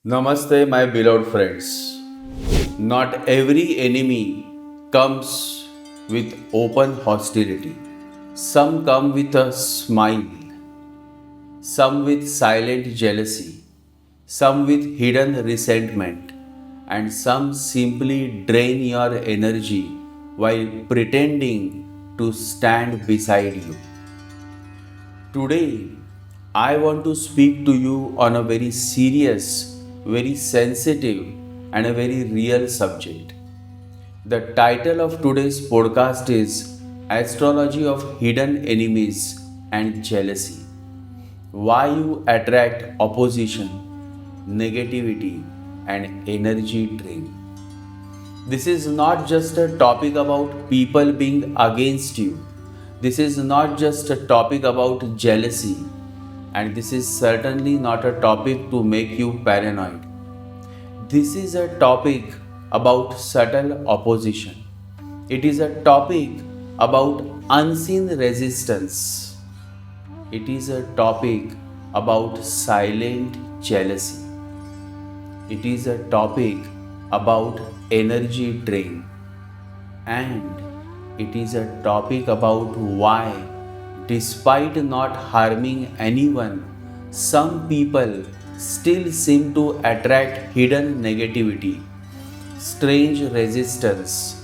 Namaste, my beloved friends. Not every enemy comes with open hostility. Some come with a smile, some with silent jealousy, some with hidden resentment, and some simply drain your energy while pretending to stand beside you. Today, I want to speak to you on a very serious, very sensitive, and a very real subject. The title of today's podcast is Astrology of Hidden Enemies and Jealousy. Why you attract opposition, negativity, and energy drain. This is not just a topic about people being against you. This is not just a topic about jealousy. And this is certainly not a topic to make you paranoid. This is a topic about subtle opposition. It is a topic about unseen resistance. It is a topic about silent jealousy. It is a topic about energy drain. And it is a topic about why, despite not harming anyone, some people still seem to attract hidden negativity, strange resistance,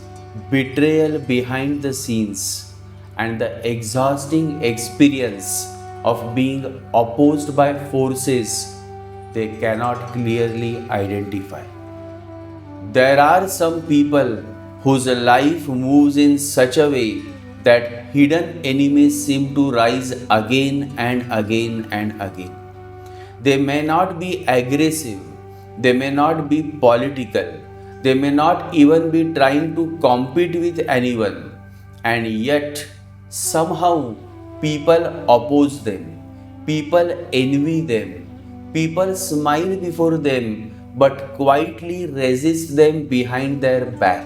betrayal behind the scenes, and the exhausting experience of being opposed by forces they cannot clearly identify. There are some people whose life moves in such a way that hidden enemies seem to rise again and again and again. They may not be aggressive, they may not be political, they may not even be trying to compete with anyone, and yet somehow people oppose them, people envy them, people smile before them but quietly resist them behind their back.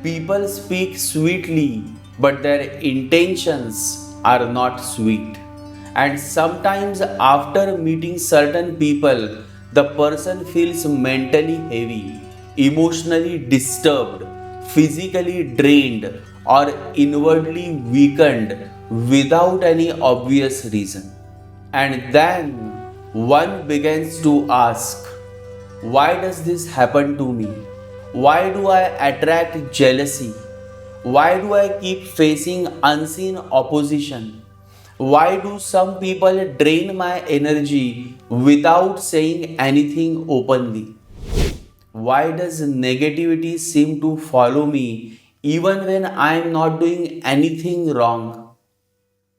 People speak sweetly, but their intentions are not sweet. And sometimes, after meeting certain people, the person feels mentally heavy, emotionally disturbed, physically drained, or inwardly weakened without any obvious reason. And then one begins to ask, why does this happen to me? Why do I attract jealousy? Why do I keep facing unseen opposition? Why do some people drain my energy without saying anything openly? Why does negativity seem to follow me even when I am not doing anything wrong?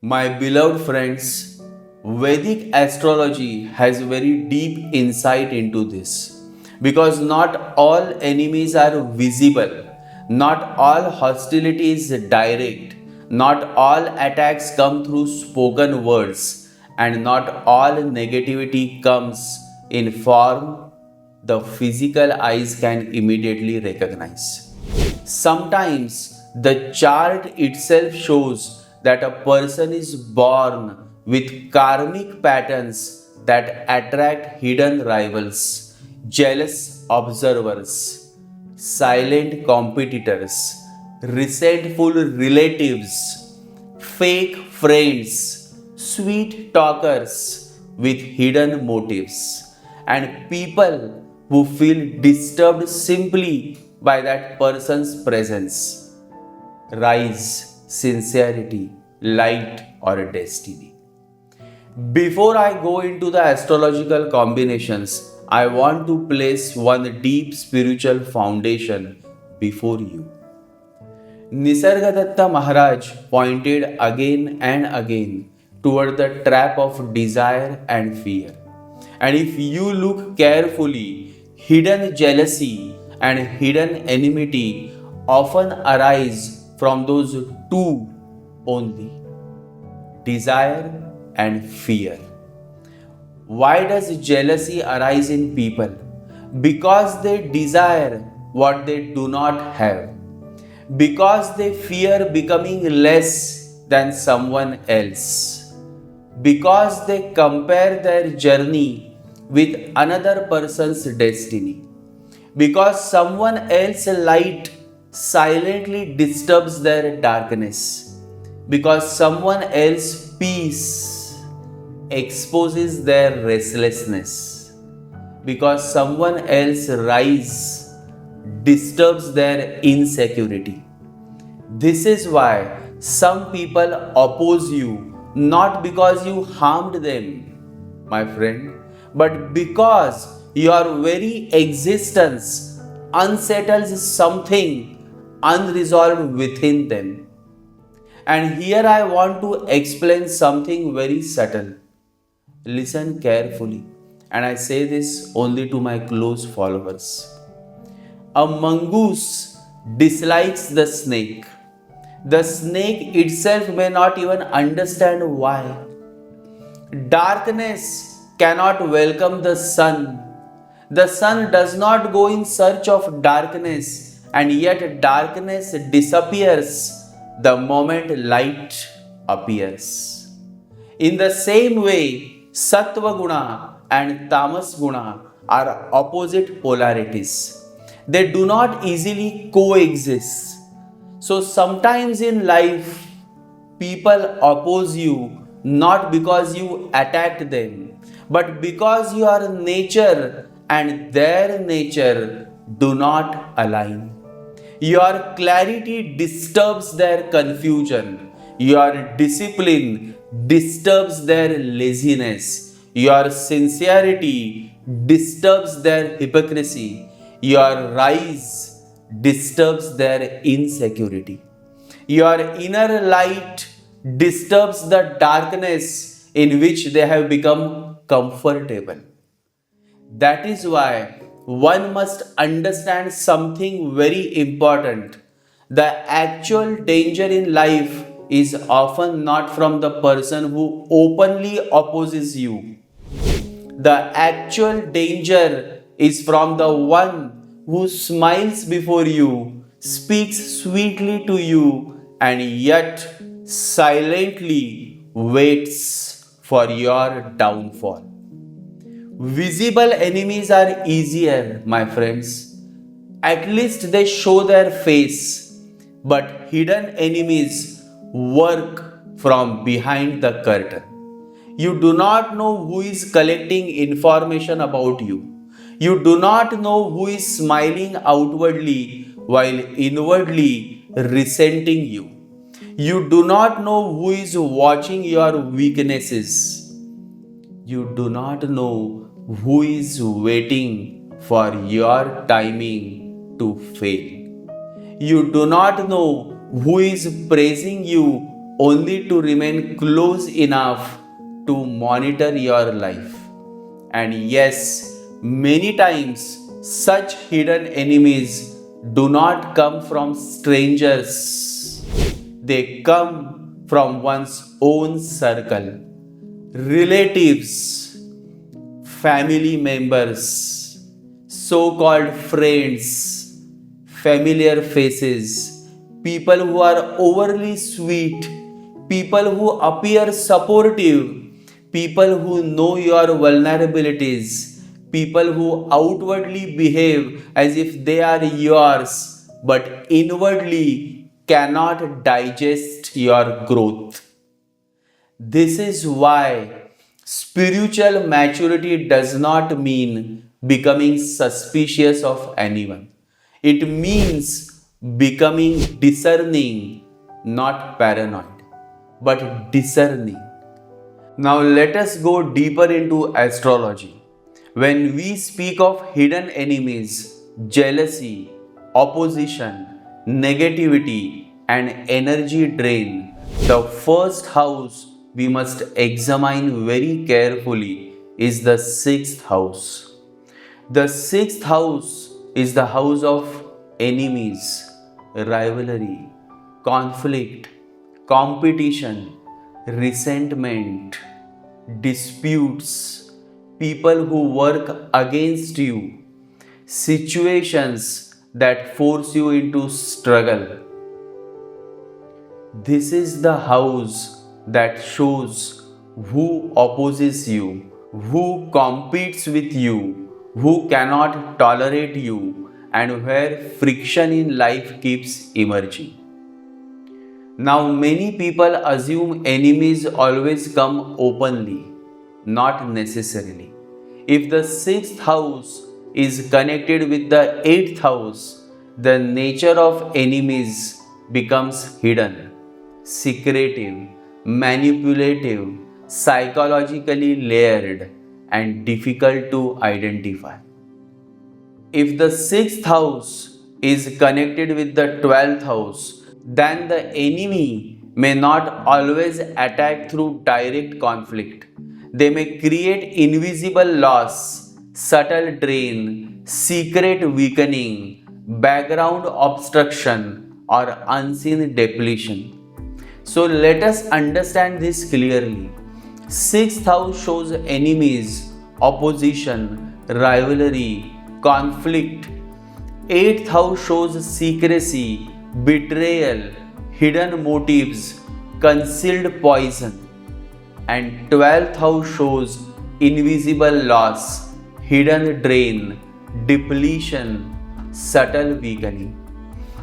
My beloved friends, Vedic astrology has very deep insight into this because not all enemies are visible, not all hostility is direct, not all attacks come through spoken words, and not all negativity comes in form the physical eyes can immediately recognize. Sometimes the chart itself shows that a person is born with karmic patterns that attract hidden rivals, jealous observers, silent competitors, resentful relatives, fake friends, sweet talkers with hidden motives, and people who feel disturbed simply by that person's presence. Rise, sincerity, light, or destiny. Before I go into the astrological combinations, I want to place one deep spiritual foundation before you. Nisargadatta Maharaj pointed again and again toward the trap of desire and fear. And if you look carefully, hidden jealousy and hidden enmity often arise from those two only, desire and fear. Why does jealousy arise in people? Because they desire what they do not have. Because they fear becoming less than someone else. Because they compare their journey with another person's destiny, because someone else's light silently disturbs their darkness, because someone else's peace exposes their restlessness, because someone else's rise disturbs their insecurity. This is why some people oppose you, not because you harmed them, my friend, but because your very existence unsettles something unresolved within them. And here I want to explain something very subtle. Listen carefully, and I say this only to my close followers. A mongoose dislikes the snake. The snake itself may not even understand why. Darkness cannot welcome the sun. The sun does not go in search of darkness, and yet darkness disappears the moment light appears. In the same way, Sattva Guna and Tamas Guna are opposite polarities. They do not easily coexist. So sometimes in life, people oppose you not because you attacked them, but because your nature and their nature do not align. Your clarity disturbs their confusion. Your discipline disturbs their laziness. Your sincerity disturbs their hypocrisy. Your rise disturbs their insecurity. Your inner light disturbs the darkness in which they have become comfortable. That is why one must understand something very important. The actual danger in life is often not from the person who openly opposes you. The actual danger is from the one who smiles before you, speaks sweetly to you, and yet silently waits for your downfall. Visible enemies are easier, my friends. At least they show their face, but hidden enemies work from behind the curtain. You do not know who is collecting information about you. You do not know who is smiling outwardly while inwardly resenting you. You do not know who is watching your weaknesses. You do not know who is waiting for your timing to fail. You do not know who is praising you only to remain close enough to monitor your life. And yes, many times such hidden enemies do not come from strangers. They come from one's own circle, relatives, family members, so-called friends, familiar faces, people who are overly sweet, people who appear supportive, people who know your vulnerabilities, people who outwardly behave as if they are yours, but inwardly cannot digest your growth. This is why spiritual maturity does not mean becoming suspicious of anyone. It means becoming discerning, not paranoid, but discerning. Now let us go deeper into astrology. When we speak of hidden enemies, jealousy, opposition, negativity, and energy drain, the first house we must examine very carefully is the sixth house. The sixth house is the house of enemies, rivalry, conflict, competition, resentment, disputes, people who work against you, situations that force you into struggle. This is the house that shows who opposes you, who competes with you, who cannot tolerate you, and where friction in life keeps emerging. Now, many people assume enemies always come openly, not necessarily. If the sixth house is connected with the eighth house, the nature of enemies becomes hidden, secretive, manipulative, psychologically layered, and difficult to identify. If the sixth house is connected with the 12th house, then the enemy may not always attack through direct conflict. They may create invisible loss, subtle drain, secret weakening, background obstruction, or unseen depletion. So let us understand this clearly. Sixth house shows enemies, opposition, rivalry, conflict. Eighth house shows secrecy, betrayal, hidden motives, concealed poison. And 12th house shows invisible loss, hidden drain, depletion, subtle weakening.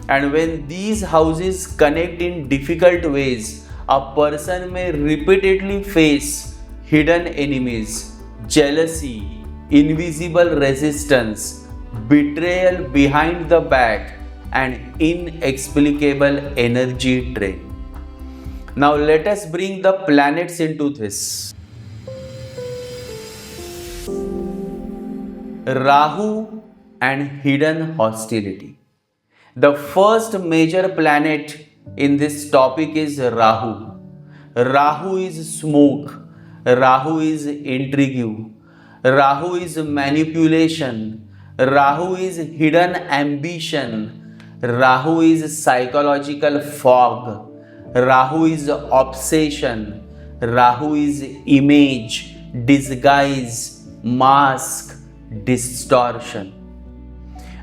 And when these houses connect in difficult ways, a person may repeatedly face hidden enemies, jealousy, invisible resistance, betrayal behind the back, and inexplicable energy drain. Now let us bring the planets into this. Rahu and hidden hostility. The first major planet in this topic is Rahu. Rahu is smoke. Rahu is intrigue. Rahu is manipulation. Rahu is hidden ambition. Rahu is psychological fog. Rahu is obsession. Rahu is image, disguise, mask, distortion.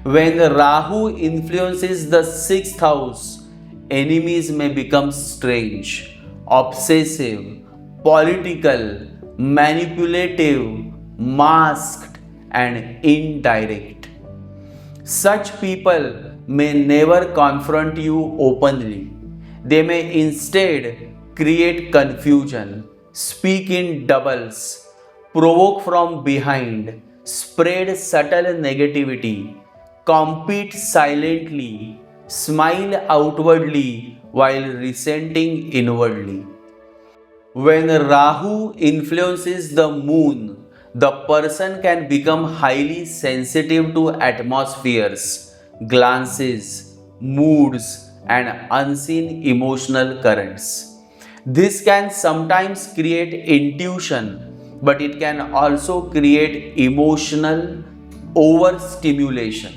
When Rahu influences the sixth house, enemies may become strange, obsessive, political, manipulative, masked, and indirect. Such people may never confront you openly. They may instead create confusion, speak in doubles, provoke from behind, spread subtle negativity, compete silently, smile outwardly while resenting inwardly. When Rahu influences the moon, the person can become highly sensitive to atmospheres, glances, moods, and unseen emotional currents. This can sometimes create intuition, but it can also create emotional overstimulation.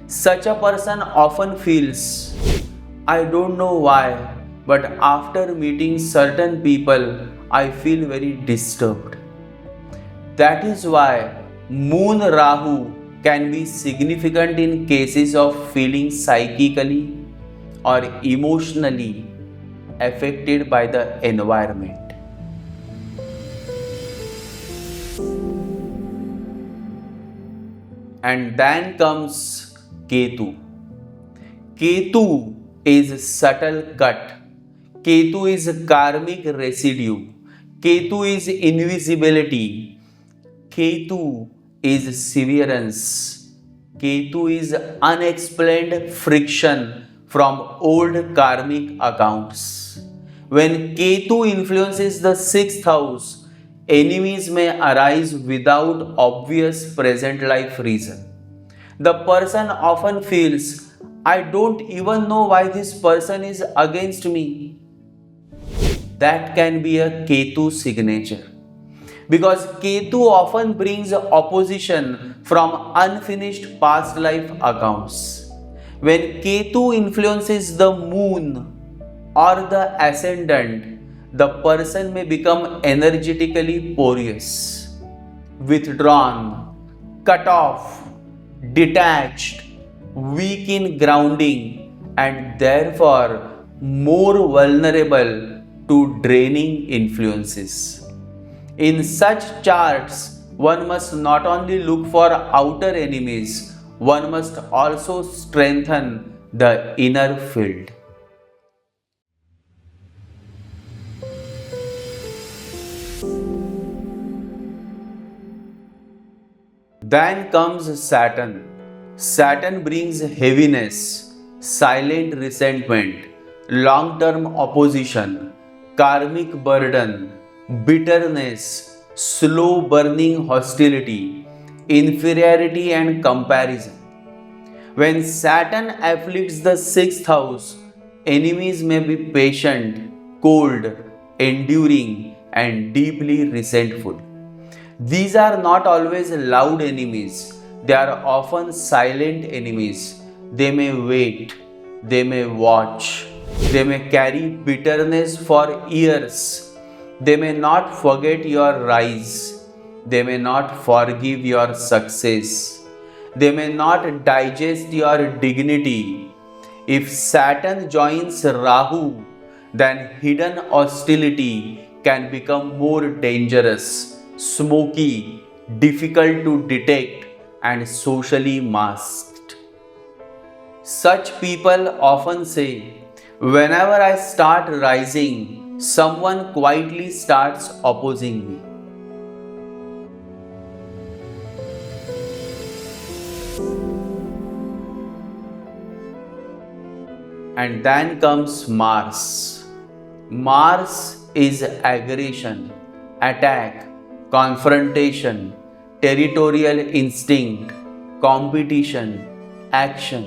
Such a person often feels, I don't know why, but after meeting certain people, I feel very disturbed. That is why Moon Rahu can be significant in cases of feeling psychically or emotionally affected by the environment. And then comes Ketu. Ketu is subtle cut. Ketu is karmic residue. Ketu is invisibility. Ketu is severance. Ketu is unexplained friction from old karmic accounts. When Ketu influences the sixth house, enemies may arise without obvious present life reason. The person often feels, I don't even know why this person is against me. That can be a Ketu signature. Because Ketu often brings opposition from unfinished past life accounts. When Ketu influences the moon or the ascendant, the person may become energetically porous, withdrawn, cut off, detached, weak in grounding, and therefore more vulnerable to draining influences. In such charts, one must not only look for outer enemies, one must also strengthen the inner field. Then comes Saturn. Saturn brings heaviness, silent resentment, long term opposition, karmic burden, bitterness, slow burning hostility, inferiority, and comparison. When Saturn afflicts the sixth house, enemies may be patient, cold, enduring, and deeply resentful. These are not always loud enemies, they are often silent enemies. They may wait, they may watch, they may carry bitterness for years. They may not forget your rise, they may not forgive your success, they may not digest your dignity. If Saturn joins Rahu, then hidden hostility can become more dangerous, smoky, difficult to detect, and socially masked. Such people often say, whenever I start rising, someone quietly starts opposing me. And then comes Mars. Mars is aggression, attack, confrontation, territorial instinct, competition, action.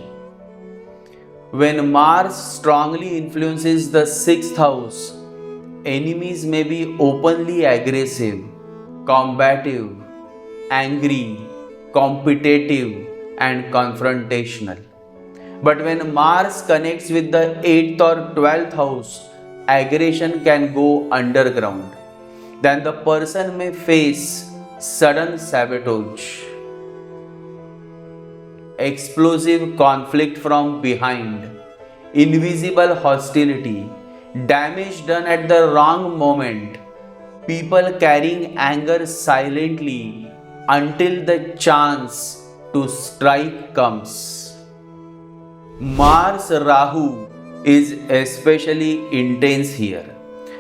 When Mars strongly influences the sixth house, enemies may be openly aggressive, combative, angry, competitive, and confrontational. But when Mars connects with the 8th or 12th house, aggression can go underground. Then the person may face sudden sabotage, explosive conflict from behind, invisible hostility, damage done at the wrong moment, people carrying anger silently until the chance to strike comes. Mars Rahu is especially intense here.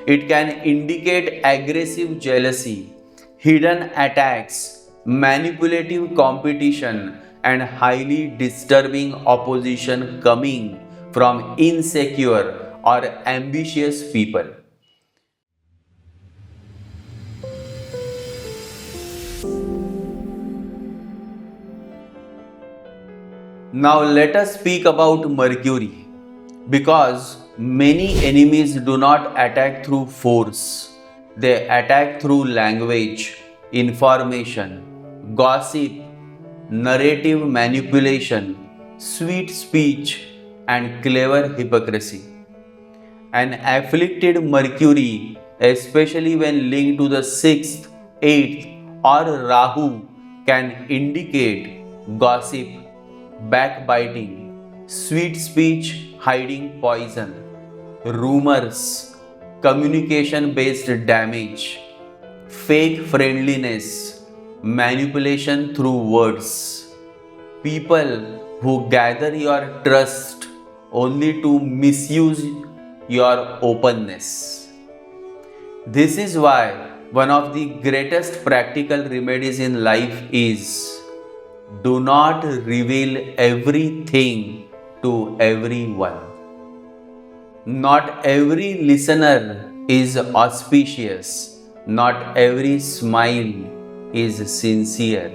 It can indicate aggressive jealousy, hidden attacks, manipulative competition, and highly disturbing opposition coming from insecure or ambitious people. Now let us speak about Mercury, because many enemies do not attack through force, they attack through language, information, gossip, narrative manipulation, sweet speech, and clever hypocrisy. An afflicted Mercury, especially when linked to the 6th, 8th, or Rahu, can indicate gossip, backbiting, sweet speech hiding poison, rumors, communication based damage, fake friendliness, manipulation through words, people who gather your trust only to misuse your openness. This is why one of the greatest practical remedies in life is do not reveal everything to everyone. Not every listener is auspicious. Not every smile is sincere.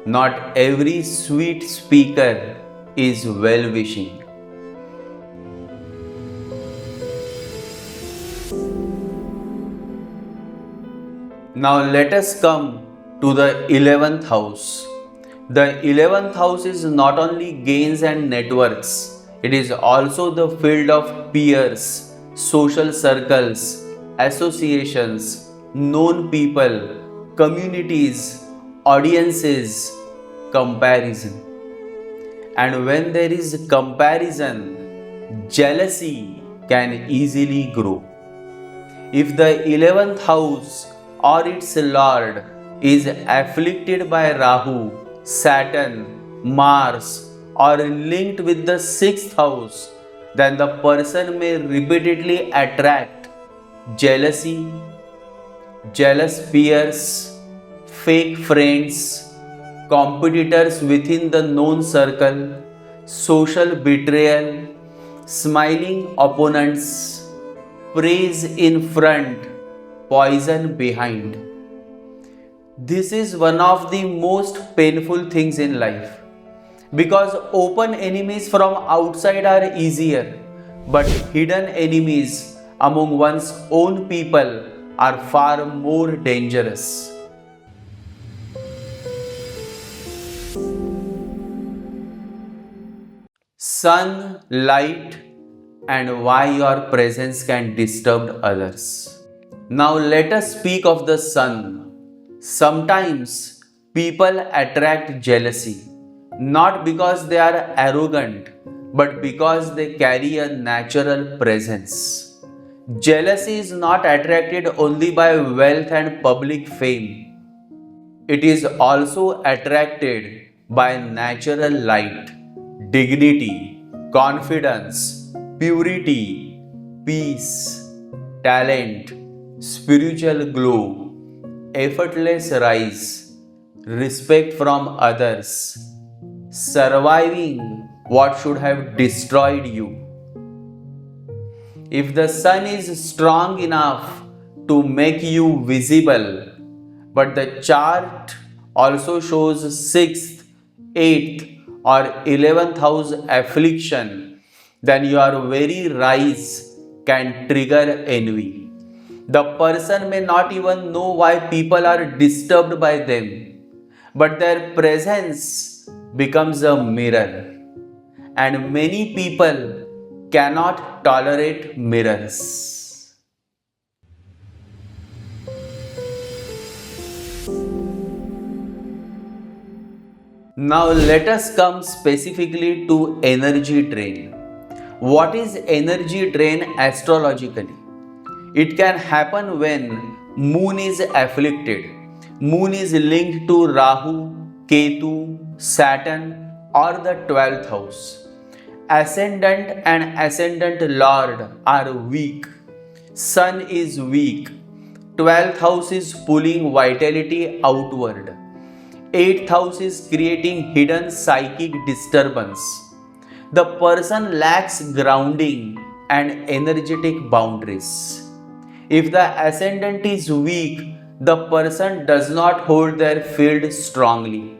Not every sweet speaker is well wishing. Now let us come to the 11th house. The 11th house is not only gains and networks, it is also the field of peers, social circles, associations, known people, communities, audiences, comparison. And when there is comparison, jealousy can easily grow. If the 11th house or its lord is afflicted by Rahu, Saturn, Mars, or linked with the sixth house, then the person may repeatedly attract jealousy, jealous peers, fake friends, competitors within the known circle, social betrayal, smiling opponents, praise in front, poison behind. This is one of the most painful things in life because open enemies from outside are easier, but hidden enemies among one's own people are far more dangerous. Sun, light, and why your presence can disturb others. Now let us speak of the sun. Sometimes people attract jealousy, not because they are arrogant, but because they carry a natural presence. Jealousy is not attracted only by wealth and public fame. It is also attracted by natural light, dignity, confidence, purity, peace, talent, spiritual glow, effortless rise, respect from others, surviving what should have destroyed you. If the sun is strong enough to make you visible, but the chart also shows 6th, 8th, or 11th house affliction, then your very rise can trigger envy. The person may not even know why people are disturbed by them, but their presence becomes a mirror, and many people cannot tolerate mirrors. Now let us come specifically to energy drain. What is energy drain astrologically? It can happen when moon is afflicted. Moon is linked to Rahu, Ketu, Saturn, or the 12th house. Ascendant and ascendant lord are weak. Sun is weak. 12th house is pulling vitality outward. 8th house is creating hidden psychic disturbance. The person lacks grounding and energetic boundaries. If the ascendant is weak, the person does not hold their field strongly.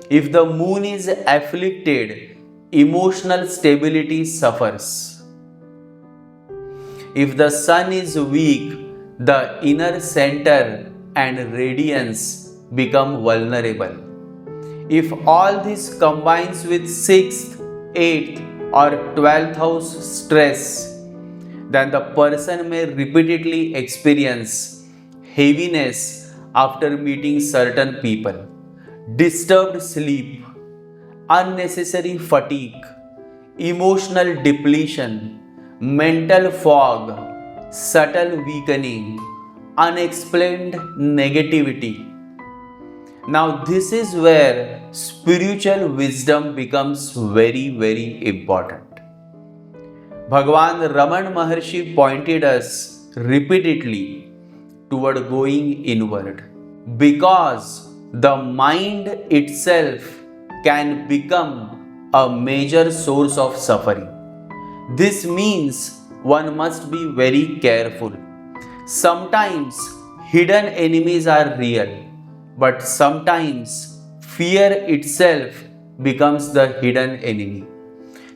If the moon is afflicted, emotional stability suffers. If the sun is weak, the inner center and radiance become vulnerable. If all this combines with 6th, 8th, or 12th house stress, then the person may repeatedly experience heaviness after meeting certain people, disturbed sleep, unnecessary fatigue, emotional depletion, mental fog, subtle weakening, unexplained negativity. Now, this is where spiritual wisdom becomes very, very important. Bhagwan Raman Maharshi pointed us repeatedly toward going inward because the mind itself can become a major source of suffering. This means one must be very careful. Sometimes hidden enemies are real, but sometimes fear itself becomes the hidden enemy.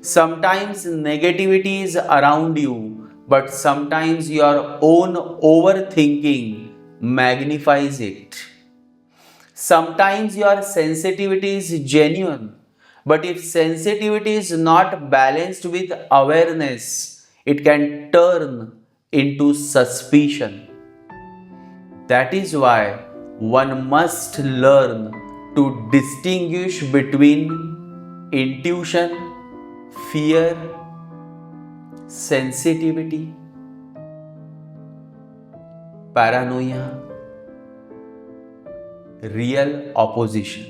Sometimes negativity is around you, but sometimes your own overthinking magnifies it. Sometimes your sensitivity is genuine, but if sensitivity is not balanced with awareness, it can turn into suspicion. That is why one must learn to distinguish between intuition, fear, sensitivity, paranoia, real opposition,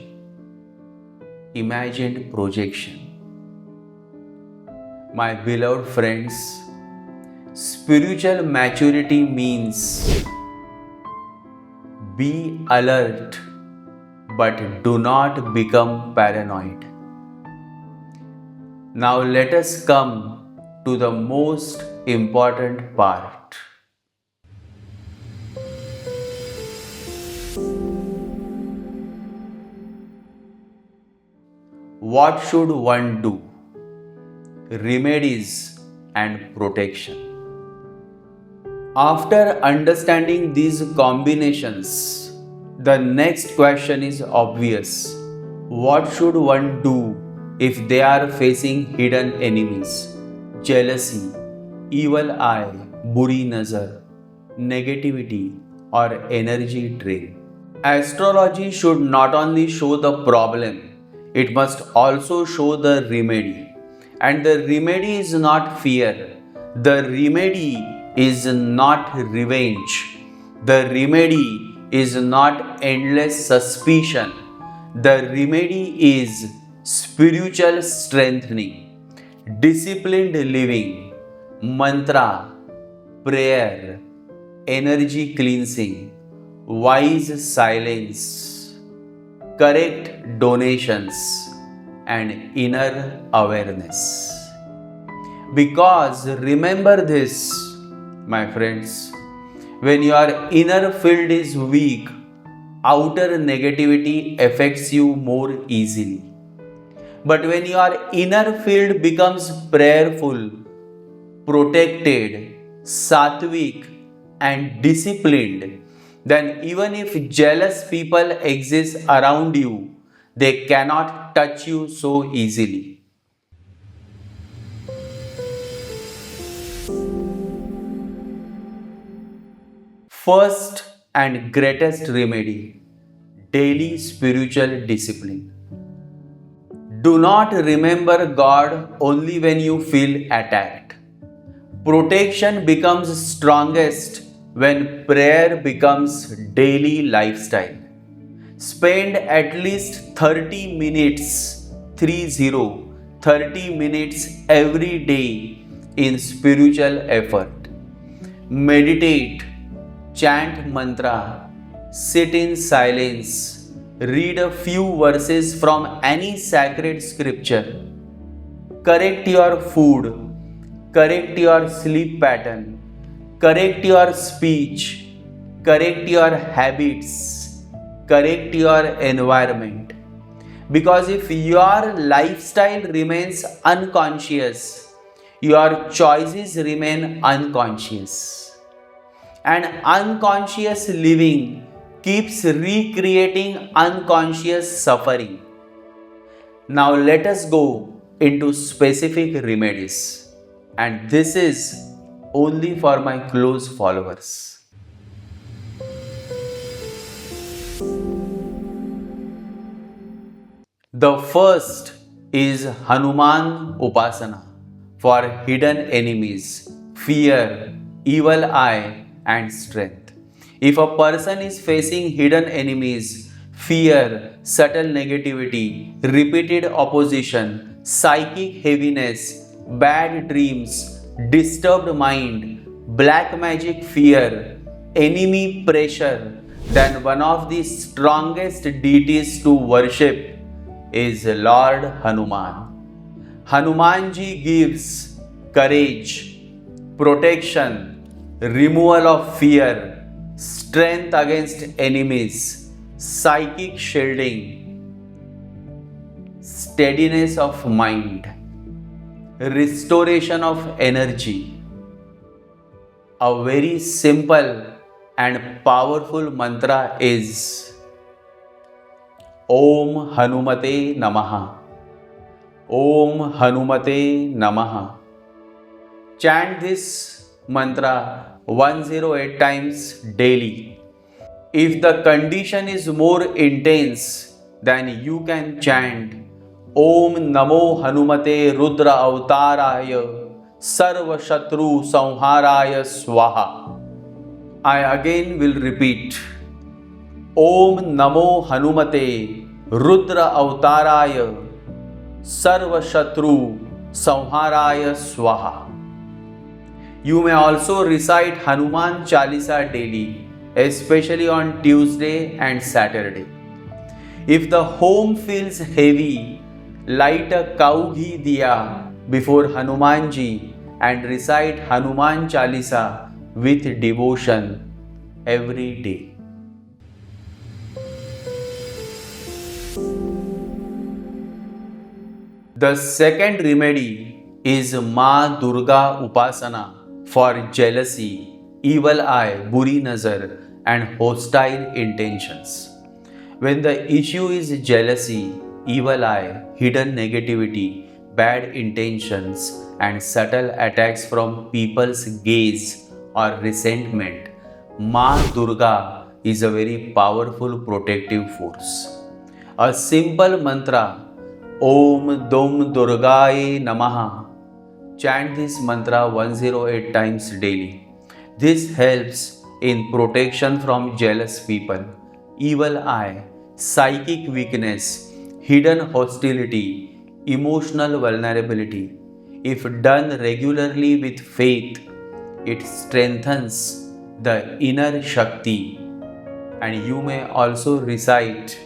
imagined projection. My beloved friends, spiritual maturity means be alert but do not become paranoid. Now let us come to the most important part. What should one do? Remedies and protection. After understanding these combinations, the next question is obvious. What should one do if they are facing hidden enemies, jealousy, evil eye, buri nazar, negativity, or energy drain? Astrology should not only show the problem, it must also show the remedy. And the remedy is not fear. The remedy is not revenge. The remedy is not endless suspicion. The remedy is spiritual strengthening, disciplined living, mantra, prayer, energy cleansing, wise silence, correct donations, and inner awareness. Because remember this, my friends, when your inner field is weak, outer negativity affects you more easily. But when your inner field becomes prayerful, protected, sattvic, and disciplined, then even if jealous people exist around you, they cannot touch you so easily. First and greatest remedy, daily spiritual discipline. Do not remember God only when you feel attacked. Protection becomes strongest when prayer becomes daily lifestyle. Spend at least 30 minutes, 30 minutes every day in spiritual effort. Meditate, chant mantra, sit in silence, read a few verses from any sacred scripture. Correct your food, correct your sleep pattern, correct your speech, correct your habits, correct your environment. Because if your lifestyle remains unconscious, your choices remain unconscious. And unconscious living keeps recreating unconscious suffering. Now let us go into specific remedies. And this is only for my close followers. The first is Hanuman Upasana for hidden enemies, fear, evil eye, and strength. If a person is facing hidden enemies, fear, subtle negativity, repeated opposition, psychic heaviness, bad dreams, disturbed mind, black magic fear, enemy pressure, then one of the strongest deities to worship is Lord Hanuman. Hanumanji gives courage, protection, removal of fear, strength against enemies, psychic shielding, steadiness of mind, restoration of energy. A very simple and powerful mantra is Om Hanumate Namaha. Om Hanumate Namaha. Chant this mantra 108 times daily. If the condition is more intense, then you can chant Om Namo Hanumate Rudra Avataraya Sarva Shatru Samharaya Swaha. I again will repeat Om Namo Hanumate Rudra Avtaraya Sarva Shatru Samharaya Swaha. You may also recite Hanuman Chalisa daily, especially on Tuesday and Saturday. If the home feels heavy, light a cow ghee diya before Hanumanji and recite Hanuman Chalisa with devotion every day. The second remedy is Ma Durga Upasana for jealousy, evil eye, buri nazar and hostile intentions. When the issue is jealousy, evil eye, hidden negativity, bad intentions and subtle attacks from people's gaze or resentment, Ma Durga is a very powerful protective force. A simple mantra, Om Dum Durgaye Namaha. Chant this mantra 108 times daily. This helps in protection from jealous people, evil eye, psychic weakness, hidden hostility, emotional vulnerability. If done regularly with faith, it strengthens the inner Shakti. And you may also recite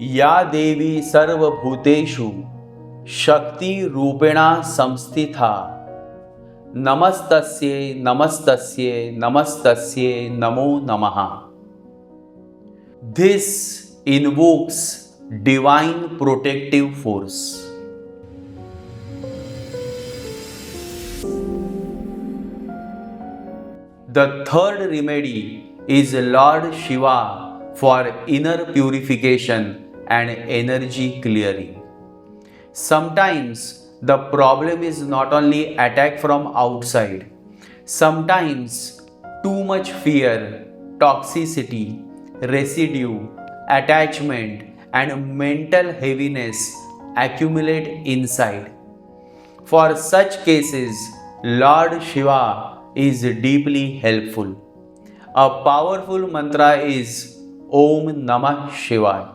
Ya Devi Sarva Bhuteshu Shakti Rupena Samstitha Namastasye Namastasye Namastasye Namo Namaha. This invokes divine protective force. The third remedy is Lord Shiva for inner purification and energy clearing. Sometimes the problem is not only attack from outside. Sometimes too much fear, toxicity, residue, attachment and mental heaviness accumulate inside. For such cases, Lord Shiva is deeply helpful. A powerful mantra is Om Namah Shivaya.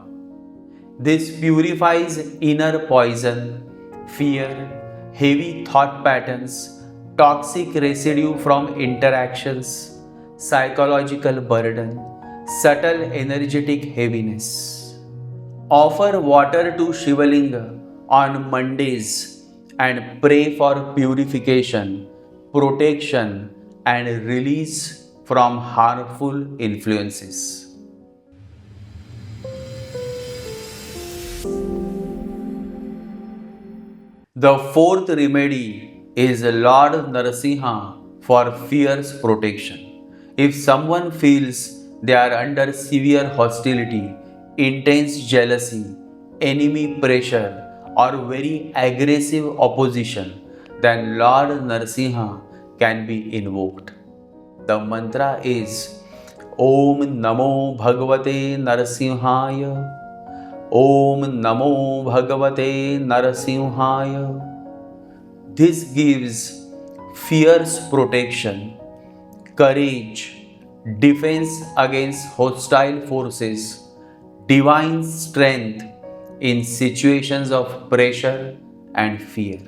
This purifies inner poison, fear, heavy thought patterns, toxic residue from interactions, psychological burden, subtle energetic heaviness. Offer water to Shivalinga on Mondays and pray for purification, protection and release from harmful influences. The fourth remedy is Lord Narasimha for fierce protection. If someone feels they are under severe hostility, intense jealousy, enemy pressure, or very aggressive opposition, then Lord Narasimha can be invoked. The mantra is Om Namo Bhagavate Narasimhaya. Om Namo Bhagavate Narasimhaya. This gives fierce protection, courage, defense against hostile forces, divine strength in situations of pressure and fear.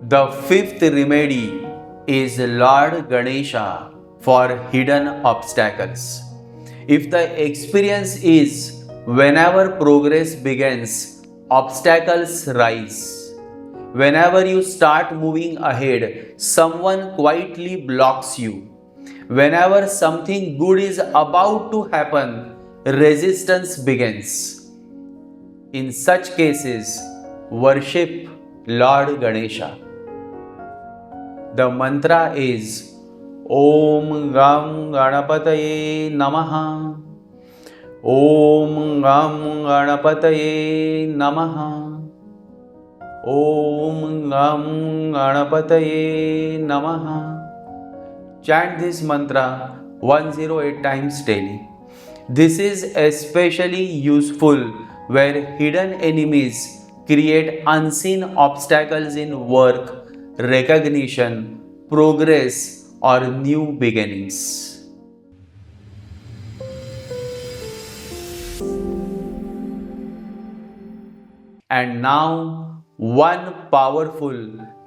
The fifth remedy is Lord Ganesha for hidden obstacles. If the experience is whenever progress begins, obstacles rise. Whenever you start moving ahead, someone quietly blocks you. Whenever something good is about to happen, resistance begins. In such cases, worship Lord Ganesha. The mantra is Om Gam Ganapataye Namaha. Om Gam Ganapataye Namaha. Om Gam Ganapataye Namaha. Chant this mantra 108 times daily. This is especially useful where hidden enemies create unseen obstacles in work, recognition, progress, or new beginnings. And now, one powerful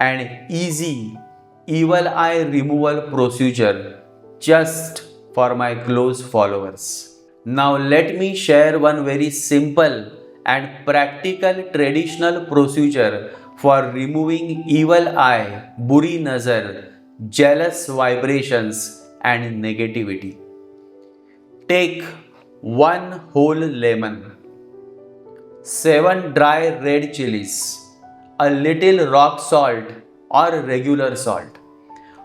and easy evil eye removal procedure just for my close followers. Now, let me share one very simple and practical traditional procedure for removing evil eye, buri nazar, jealous vibrations, and negativity. Take one whole lemon, 7 dry red chilies, a little rock salt or regular salt.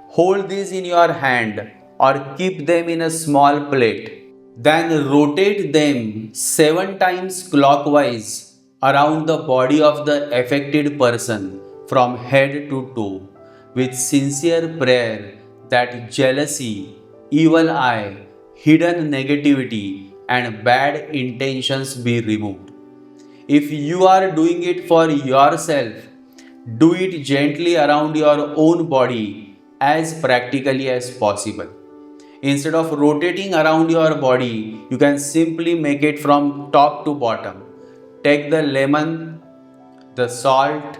Hold these in your hand or keep them in a small plate. Then rotate them 7 times clockwise around the body of the affected person from head to toe with sincere prayer that jealousy, evil eye, hidden negativity, and bad intentions be removed. If you are doing it for yourself, do it gently around your own body as practically as possible. Instead of rotating around your body, you can simply make it from top to bottom. Take the lemon, the salt,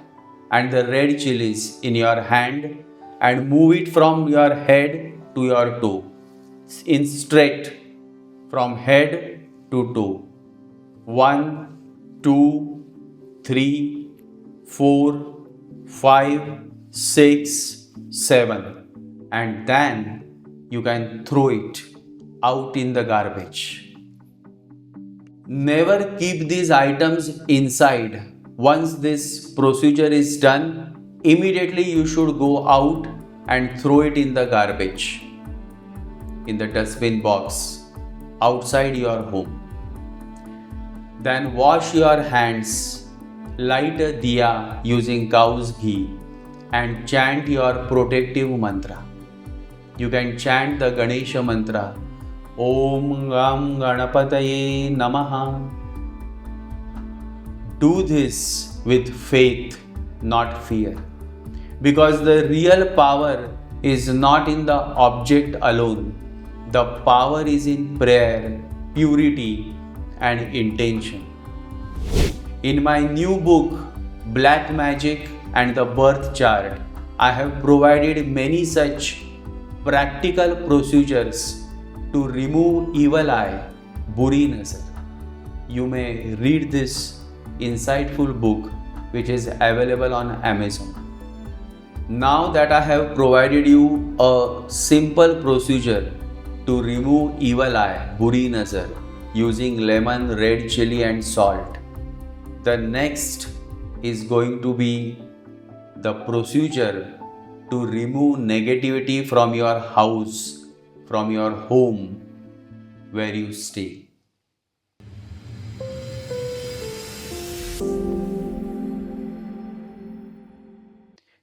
and the red chilies in your hand and move it from your head to your toe. In straight from head to toe. 1, 2, 3, 4, 5, 6, 7. And then you can throw it out in the garbage. Never keep these items inside. Once this procedure is done, immediately you should go out and throw it in the garbage, in the dustbin box, outside your home. Then wash your hands, light a diya using cow's ghee, and chant your protective mantra. You can chant the Ganesha mantra, Om Gam Ganapataye Namaha. Do this with faith, not fear. Because the real power is not in the object alone. The power is in prayer, purity, and intention. In my new book, Black Magic and the Birth Chart, I have provided many such practical procedures to remove evil eye, buri nazar. You may read this insightful book which is available on Amazon. Now that I have provided you a simple procedure to remove evil eye, buri nazar, using lemon, red chili and salt, the next is going to be the procedure to remove negativity from your house, from your home where you stay.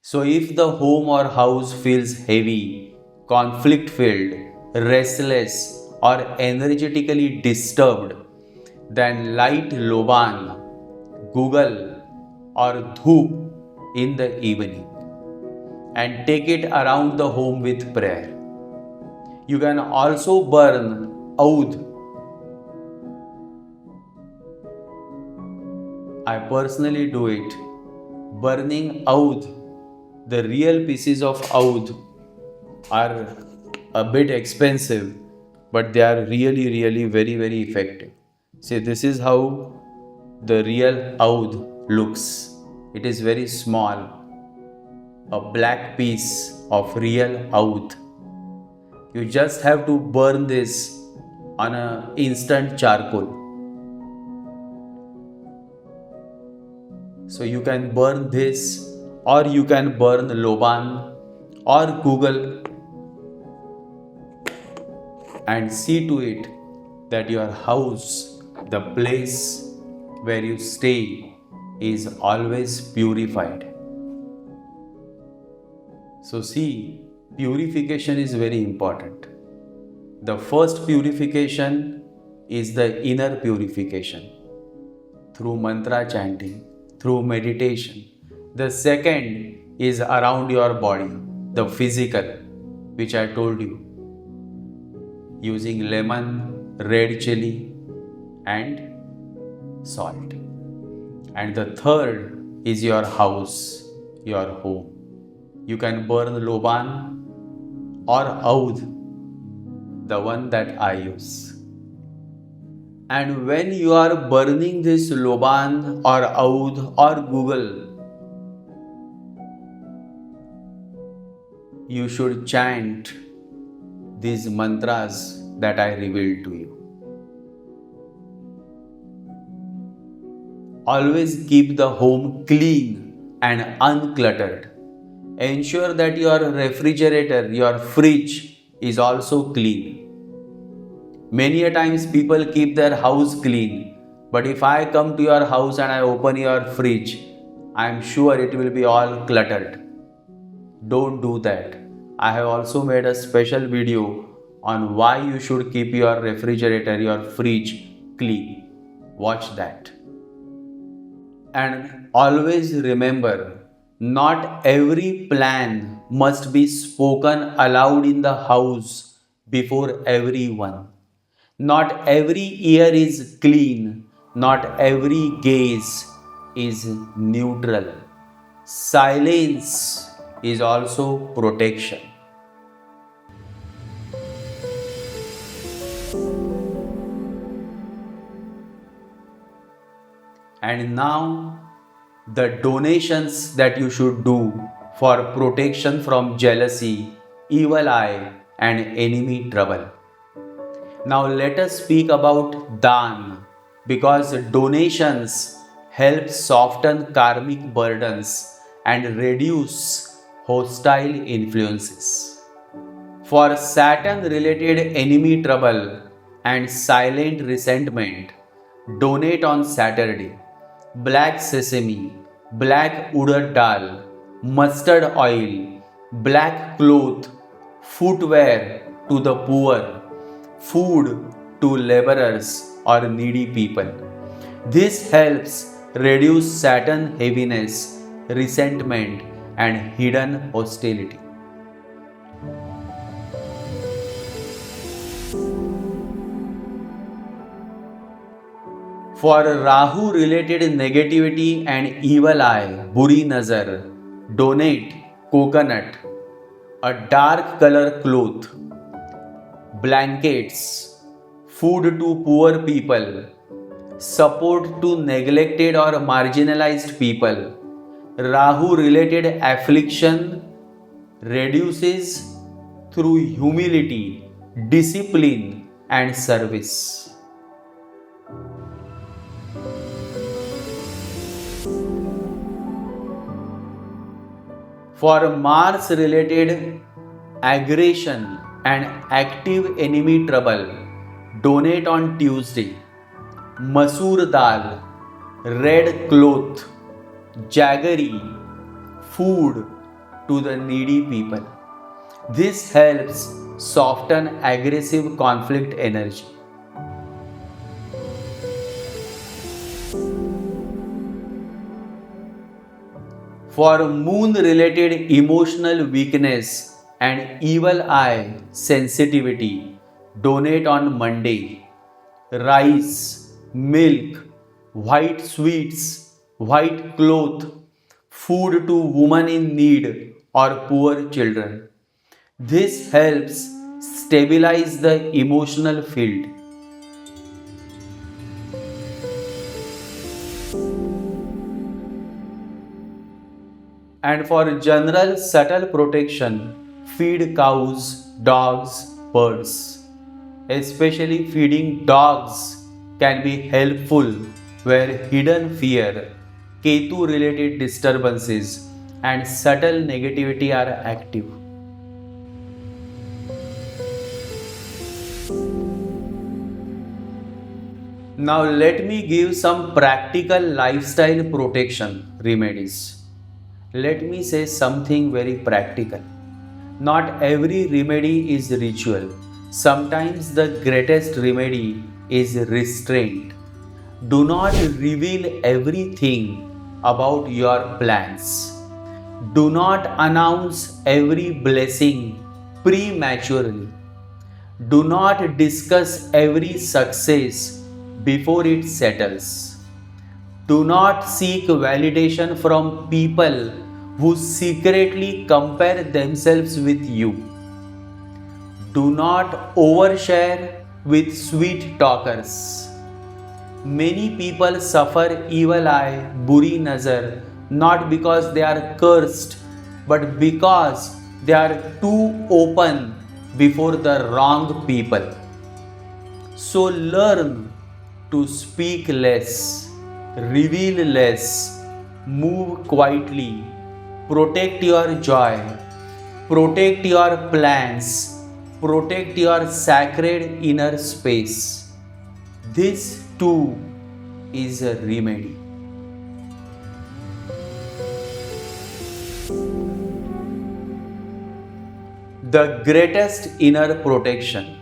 So if the home or house feels heavy, conflict filled, restless, or energetically disturbed, then light loban, Google, or dhoop in the evening and take it around the home with prayer. You can also burn oud. I personally do it. Burning oud, the real pieces of oud are a bit expensive, but they are really very effective. See, this is how the real oud looks. It is very small, a black piece of real oud. You just have to burn this on an instant charcoal. So you can burn this, or you can burn loban or Google, and see to it that your house, the place where you stay, is always purified. So see, purification is very important. The first purification is the inner purification through mantra chanting, through meditation. The second is around your body. the physical, which I told you, using lemon, red chili, and salt. And the third is your house, your home. You can burn loban or aud, the one that I use. And when you are burning this loban or aud or Google, you should chant these mantras that I revealed to you. Always keep the home clean and uncluttered. Ensure that your refrigerator, your fridge is also clean. Many a times people keep their house clean, but if I come to your house and I open your fridge, I am sure it will be all cluttered. Don't do that. I have also made a special video on why you should keep your refrigerator, your fridge clean. Watch that. And always remember, not every plan must be spoken aloud in the house before everyone. Not every ear is clean. Not every gaze is neutral. Silence is also protection. And now, the donations that you should do for protection from jealousy, evil eye, and enemy trouble. Now let us speak about Dan, because donations help soften karmic burdens and reduce hostile influences. For Saturn related enemy trouble and silent resentment, donate on Saturday black sesame, black urad dal, mustard oil, black cloth, footwear to the poor, food to laborers or needy people. This helps reduce Saturn heaviness, resentment, and hidden hostility. For Rahu related negativity and evil eye, buri nazar, donate coconut, a dark color cloth, blankets, food to poor people, support to neglected or marginalized people. Rahu related affliction reduces through humility, discipline, and service. For Mars related aggression and active enemy trouble, donate on Tuesday masoor dal, red cloth, jaggery, food to the needy people. This helps soften aggressive conflict energy. For moon related emotional weakness and evil eye sensitivity, donate on Monday rice, milk, white sweets, white cloth, food to women in need or poor children. This helps stabilize the emotional field. And for general subtle protection, feed cows, dogs, birds. Especially feeding dogs can be helpful where hidden fear, Ketu related disturbances, and subtle negativity are active. Now let me give some practical lifestyle protection remedies. Let me say something very practical. Not every remedy is ritual. Sometimes the greatest remedy is restraint. Do not reveal everything about your plans. Do not announce every blessing prematurely. Do not discuss every success before it settles. Do not seek validation from people who secretly compare themselves with you. Do not overshare with sweet talkers. Many people suffer evil eye, buri nazar, not because they are cursed, but because they are too open before the wrong people. So learn to speak less, reveal less, move quietly, protect your joy, protect your plans, protect your sacred inner space. This too is a remedy. The greatest inner protection,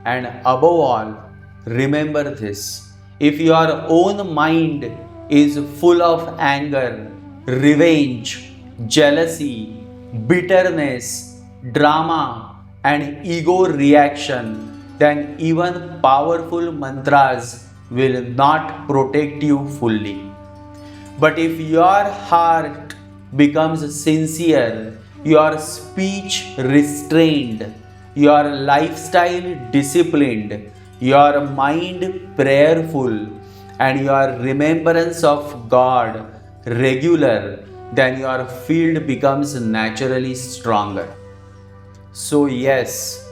and above all, remember this: if your own mind is full of anger, revenge, jealousy, bitterness, drama, and ego reaction, then even powerful mantras will not protect you fully. But if your heart becomes sincere, your speech restrained, your lifestyle disciplined, your mind prayerful, and your remembrance of God regular, then your field becomes naturally stronger. So, yes,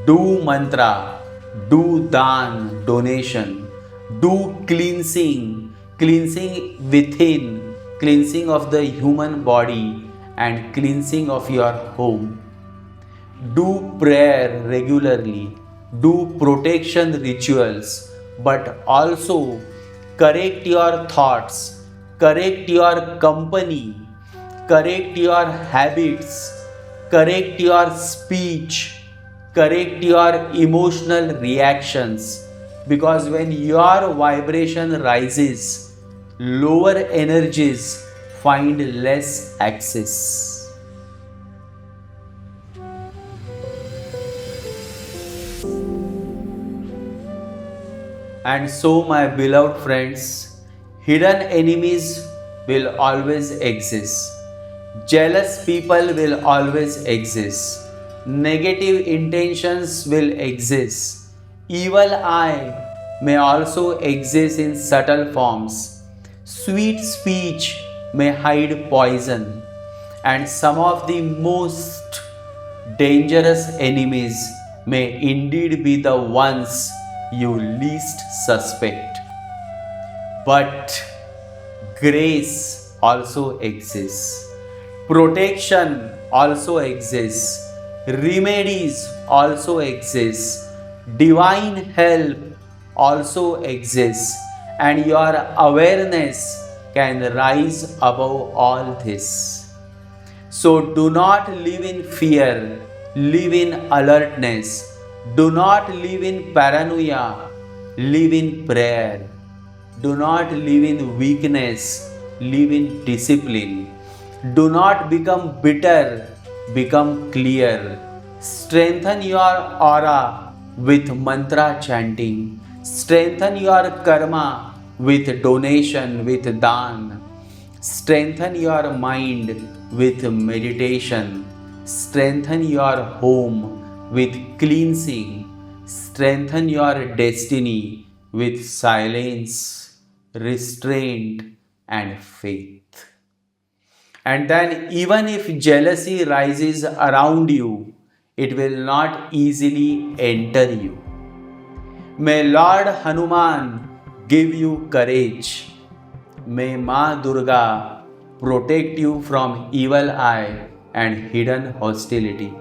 do mantra, do dan, donation, do cleansing within, cleansing of the human body, and cleansing of your home. Do prayer regularly, do protection rituals, but also correct your thoughts, correct your company, correct your habits, correct your speech, correct your emotional reactions. Because when your vibration rises, lower energies find less access. And so, my beloved friends, hidden enemies will always exist. Jealous people will always exist. Negative intentions will exist. Evil eye may also exist in subtle forms. Sweet speech may hide poison. And some of the most dangerous enemies may indeed be the ones you least suspect. But grace also exists. Protection also exists. Remedies also exist. Divine help also exists. And your awareness can rise above all this. So do not live in fear, live in alertness. Do not live in paranoia, live in prayer. Do not live in weakness, live in discipline. Do not become bitter, become clear. Strengthen your aura with mantra chanting. Strengthen your karma with donation, with dan. Strengthen your mind with meditation. Strengthen your home with cleansing. Strengthen your destiny with silence, restraint, and faith. And then, even if jealousy rises around you, it will not easily enter you. May Lord Hanuman give you courage. May Ma Durga protect you from evil eye and hidden hostility.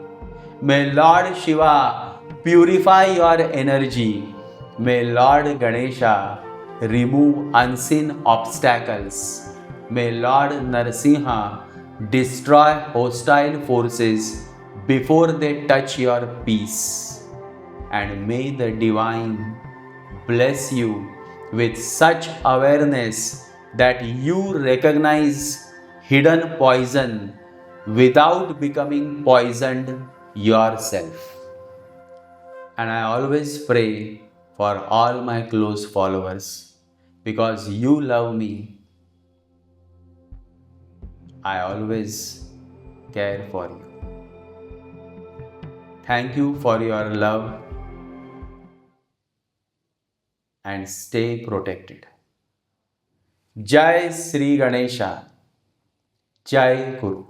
May Lord Shiva purify your energy. May Lord Ganesha remove unseen obstacles. May Lord Narasimha destroy hostile forces before they touch your peace. And may the Divine bless you with such awareness that you recognize hidden poison without becoming poisoned yourself. And I always pray for all my close followers because you love me. I always care for you. Thank you for your love and stay protected. Jai Sri Ganesha. Jai Guru.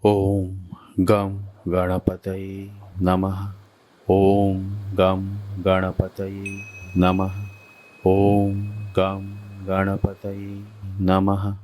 ॐ गं गणपतये नमः। ॐ गं गणपतये नमः। ॐ गं गणपतये नमः।